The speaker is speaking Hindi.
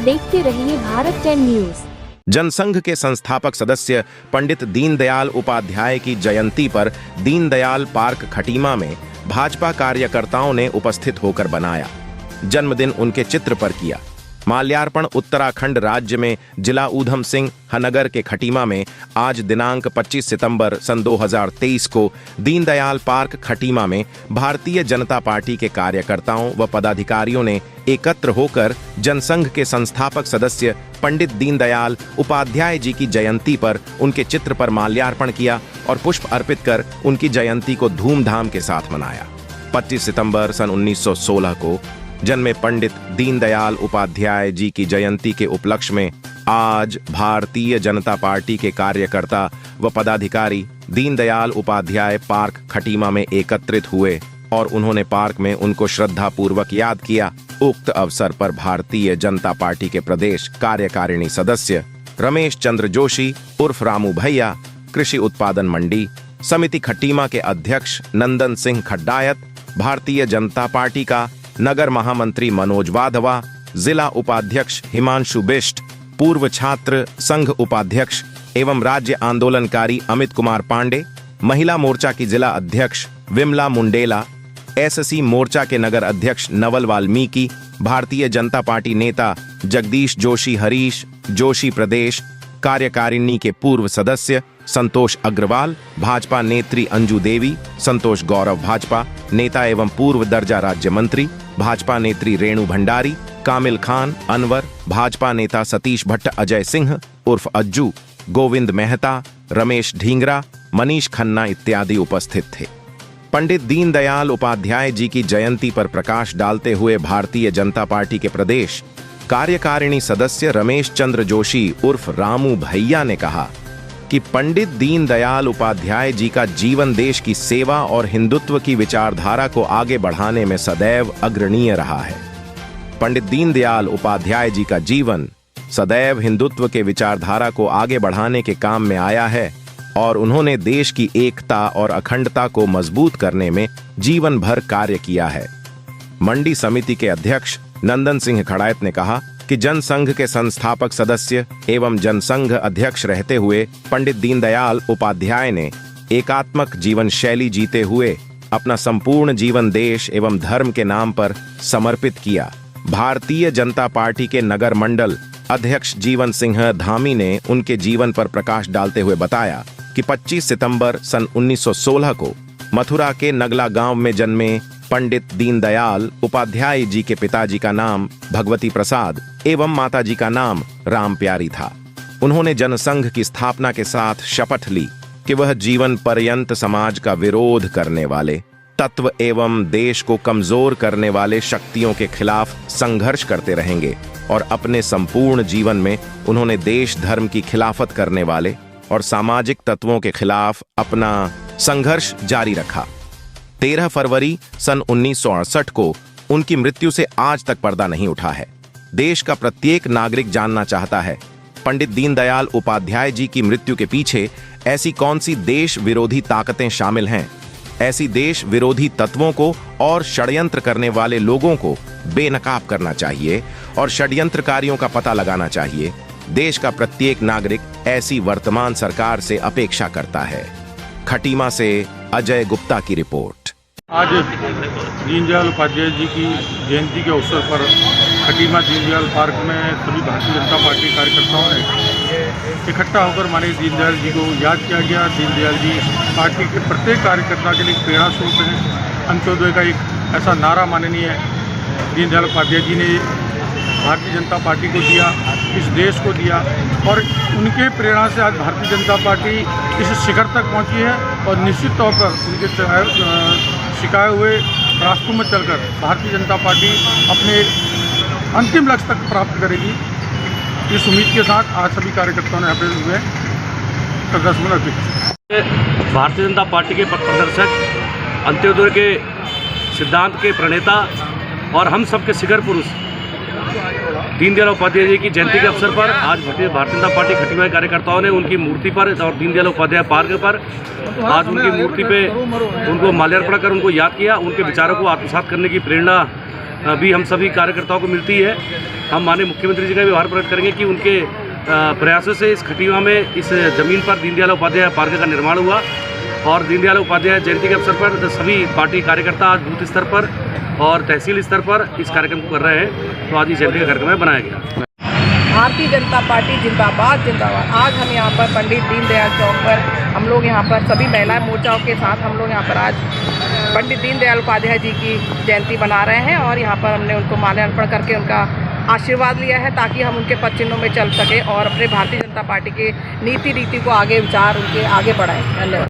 देखते रहिए भारत 10 न्यूज। जनसंघ के संस्थापक सदस्य पंडित दीनदयाल उपाध्याय की जयंती पर दीनदयाल पार्क खटीमा में भाजपा कार्यकर्ताओं ने उपस्थित होकर बनाया। जन्मदिन उनके चित्र पर किया। माल्यार्पण उत्तराखंड राज्य में जिला ऊधम सिंह नगर के खटीमा में आज दिनांक 25 सितंबर सन 2023 को दीनदयाल पार्क खटीमा में भारतीय जनता पार्टी के कार्यकर्ताओं व पदाधिकारियों ने एकत्र होकर जनसंघ के संस्थापक सदस्य पंडित दीनदयाल उपाध्याय जी की जयंती पर उनके चित्र पर माल्यार्पण किया और पुष्प अर्पित कर उनकी जयंती को धूमधाम के साथ मनाया। 25 सितंबर सन 1916 को जन्मे पंडित दीनदयाल उपाध्याय जी की जयंती के उपलक्ष्य में आज भारतीय जनता पार्टी के कार्यकर्ता व पदाधिकारी दीनदयाल उपाध्याय पार्क खटीमा में एकत्रित हुए और उन्होंने पार्क में उनको श्रद्धा पूर्वक याद किया। उक्त अवसर पर भारतीय जनता पार्टी के प्रदेश कार्यकारिणी सदस्य रमेश चंद्र जोशी उर्फ रामू भैया, कृषि उत्पादन मंडी समिति खटीमा के अध्यक्ष नंदन सिंह खड्डायत, भारतीय जनता पार्टी का नगर महामंत्री मनोज वाधवा, जिला उपाध्यक्ष हिमांशु बिष्ट, पूर्व छात्र संघ उपाध्यक्ष एवं राज्य आंदोलनकारी अमित कुमार पांडे, महिला मोर्चा की जिला अध्यक्ष विमला मुंडेला, एससी मोर्चा के नगर अध्यक्ष नवल वाल्मीकि, भारतीय जनता पार्टी नेता जगदीश जोशी हरीश जोशी, प्रदेश कार्यकारिणी के पूर्व सदस्य संतोष अग्रवाल, भाजपा नेत्री अंजू देवी, संतोष गौरव, भाजपा नेता एवं पूर्व दर्जा राज्य मंत्री, भाजपा नेत्री रेणु भंडारी, कामिल खान अनवर, भाजपा नेता सतीश भट्ट, अजय सिंह उर्फ अज्जू, गोविंद मेहता, रमेश ढींगरा, मनीष खन्ना इत्यादि उपस्थित थे। पंडित दीनदयाल उपाध्याय जी की जयंती पर प्रकाश डालते हुए भारतीय जनता पार्टी के प्रदेश कार्यकारिणी सदस्य रमेश चंद्र जोशी उर्फ रामू भैया ने कहा कि पंडित दीनदयाल उपाध्याय जी का जीवन देश की सेवा और हिंदुत्व की विचारधारा को आगे बढ़ाने में सदैव अग्रणीय रहा है। पंडित दीनदयाल उपाध्याय जी का जीवन सदैव हिंदुत्व के विचारधारा को आगे बढ़ाने के काम में आया है और उन्होंने देश की एकता और अखंडता को मजबूत करने में जीवन भर कार्य किया है। मंडी समिति के अध्यक्ष नंदन सिंह खड़ायत ने कहा कि जनसंघ के संस्थापक सदस्य एवं जनसंघ अध्यक्ष रहते हुए पंडित दीनदयाल उपाध्याय ने एकात्मक जीवन शैली जीते हुए अपना संपूर्ण जीवन देश एवं धर्म के नाम पर समर्पित किया। भारतीय जनता पार्टी के नगर मंडल अध्यक्ष जीवन सिंह धामी ने उनके जीवन पर प्रकाश डालते हुए बताया कि 25 सितंबर सन 1916 को मथुरा के नगला गांव में जन्मे पंडित दीनदयाल उपाध्याय जी के पिताजी का नाम भगवती प्रसाद एवं माताजी का नाम राम प्यारी था। उन्होंने जनसंघ की स्थापना के साथ शपथ ली कि वह जीवन पर्यंत समाज का विरोध करने वाले तत्व एवं देश को कमजोर करने वाले शक्तियों के खिलाफ संघर्ष करते रहेंगे और अपने संपूर्ण जीवन में उन्होंने देश धर्म की खिलाफत करने वाले और सामाजिक तत्वों के खिलाफ अपना संघर्ष जारी रखा। 13 फरवरी सन 1968 को उनकी मृत्यु से आज तक पर्दा नहीं उठा है। देश का प्रत्येक नागरिक जानना चाहता है पंडित दीनदयाल उपाध्याय जी की मृत्यु के पीछे ऐसी कौन सी देश विरोधी ताकतें शामिल हैं। ऐसी देश विरोधी तत्वों को और षड्यंत्र करने वाले लोगों को बेनकाब करना चाहिए और षड्यंत्रकारियों का पता लगाना चाहिए। देश का प्रत्येक नागरिक ऐसी वर्तमान सरकार से अपेक्षा करता है। खटीमा से अजय गुप्ता की रिपोर्ट। आज दीनदयाल उपाध्याय जी की जयंती के अवसर पर खटीमा दीनदयाल पार्क में सभी भारतीय जनता पार्टी कार्यकर्ताओं ने इकट्ठा होकर माननीय दीनदयाल जी को याद किया गया। दीनदयाल जी पार्टी के प्रत्येक कार्यकर्ता के लिए प्रेरणा स्रोत हैं। अंत्योदय का एक ऐसा नारा माननीय दीनदयाल उपाध्याय जी ने भारतीय जनता पार्टी को दिया, इस देश को दिया और उनके प्रेरणा से आज भारतीय जनता पार्टी इस शिखर तक पहुंची है और निश्चित तौर पर उनके सिखाए हुए रास्तों में चलकर भारतीय जनता पार्टी अपने अंतिम लक्ष्य तक प्राप्त करेगी। इस उम्मीद के साथ आज सभी कार्यकर्ताओं ने यहाँ पे हुए श्रद्धासुमन अर्पित। भारतीय जनता पार्टी के पथ प्रदर्शक, अंत्योदय के सिद्धांत के प्रणेता और हम सबके शिखर पुरुष दीनदयाल उपाध्याय जी की जयंती के अवसर पर आज भारतीय जनता पार्टी खटीमा के कार्यकर्ताओं ने उनकी मूर्ति पर और दीनदयाल उपाध्याय पार्क पर आज उनकी मूर्ति पे उनको माल्यार्पण कर उनको याद किया। उनके विचारों को आत्मसात करने की प्रेरणा भी हम सभी कार्यकर्ताओं को मिलती है। हम माननीय मुख्यमंत्री जी का भी आभार प्रकट करेंगे कि उनके प्रयासों से इस खटीमा में इस ज़मीन पर दीनदयाल उपाध्याय पार्क का निर्माण हुआ और दीनदयाल उपाध्याय जयंती के अवसर पर सभी पार्टी कार्यकर्ता आज बूथ स्तर पर और तहसील स्तर पर इस कार्यक्रम को कर रहे हैं। तो आज इस जयंती का कार्यक्रम बनाया गया। भारतीय जनता पार्टी जिंदाबाद जिंदाबाद। आज हम यहाँ पर पंडित दीनदयाल चौक पर हम लोग यहाँ पर सभी महिला मोर्चाओं के साथ हम लोग यहाँ पर आज पंडित दीनदयाल उपाध्याय जी की जयंती मना रहे हैं और यहाँ पर हमने उनको माल्यार्पण करके उनका आशीर्वाद लिया है ताकि हम उनके पद चिन्हों में चल सके और अपने भारतीय जनता पार्टी के नीति रीति को आगे विचार उनके आगे बढ़ाएं। धन्यवाद।